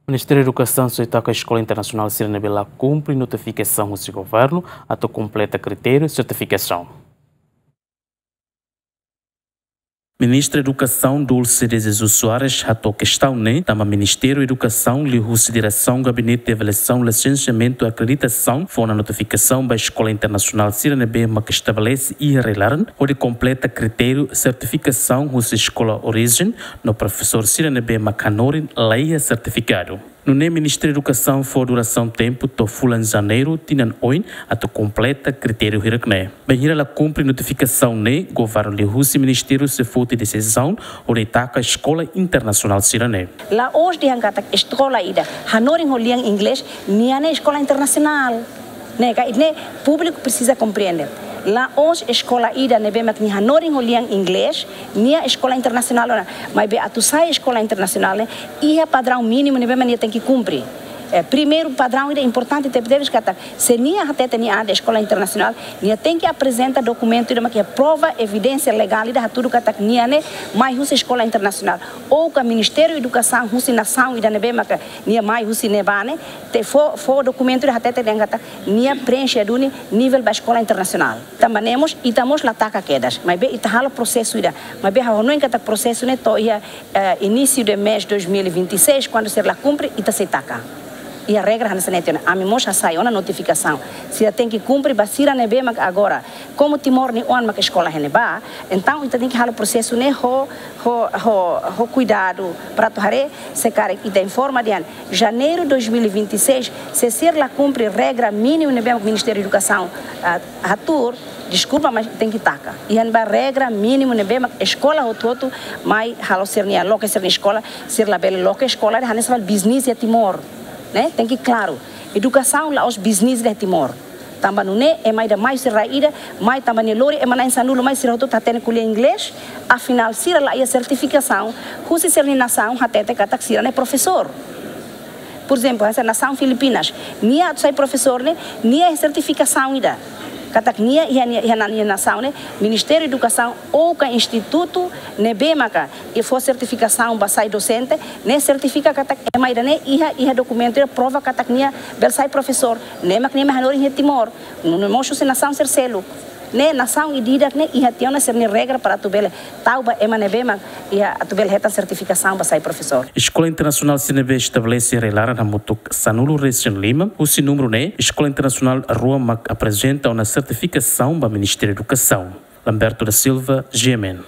O Ministério da Educação aceita que a Escola Internacional Siranebela cumpre notificação do seu governo até completa critério de certificação. Ministra da Educação Dulce de Jesus Soares atou questão também Ministério da Educação lhe consideração Gabinete de Avaliação, Licenciamento e Acreditação foi na notificação da Escola Internacional Siranebela que estabelece e arreglar onde completa critério certificação da escola origem no professor Siranebela Canorin leia certificado. No Ministério da Educação foi duração tempo to fulan janeiro tinan oin ato completa critério hirakne. Bem ela cumpre notificação governo de Rússia Ministério se fote decisão onde taca Escola Internacional Sirane. Lá hoje de angkata escola ida hanoring holiang inglês niane escola internacional. Nega ini público precisa compreender. Lá hoje escola ida nebe mak ni hanoring holiang inglês nia escola internacional ora mas be atu sai escola internacional ia padrão mínimo nebe mania tem que cumprir. Primeiro padrão é importante ter que se nia até tem a escola internacional nia tem que apresentar documento que prova evidência legal da tudo que tá nia né mais usa escola internacional ou que o Ministério da Educação usa nação e da nebe mak nia mais usa nebane te for documento até tem que nia preenche do nível da escola internacional tamanemos e tamos lá taca quedas mas be itahalo processo ida mas be não encata processo né to ia início de mês 2026 quando ser lá cumpre ita se taca. E a regra é que a minha moça saiu na notificação. Se tem que cumprir, basira nebe agora. Como Timor ni on mak escola heneba, então tem que o processo né ho cuidado para torre se cara e tem forma de janeiro 2026 se ser lá cumprir regra mínima nebe Ministério da Educação atur desculpa, mas tem que tacar. E a regra mínima nebe escola outro mas halo ser nia loca ser escola ser la bela loca escola de hanes business e Timor. Né? Tem que claro, educação lá os business de Timor. Também não é mais da mais raída, mais também é lori é mais sanulo mais se roto tá tendo que ler inglês, afinal se lá a certificação, se ser nação até te kata se é professor. Por exemplo, essa nação Filipinas, nia sai professor né, nia certificação ida. Katak nia e nação né, Ministério da Educação ou que instituto nebe maka e for certificação basai docente, né certifica katak é mais né e documento prova katak nia belsai professor, né mak nem mais em Timor, não mostra se nação ser selo. Ne nação e didak ne ia tiona ser ni regra para tu bele tauba emanebema ia tu bele reta certificação para sair professor. Escola Internacional Sinebe estabelece relara na mutuk Sanulo Região Lima, o número né Escola Internacional Rua apresenta uma certificação para o Ministério da Educação. Lamberto da Silva, GMN.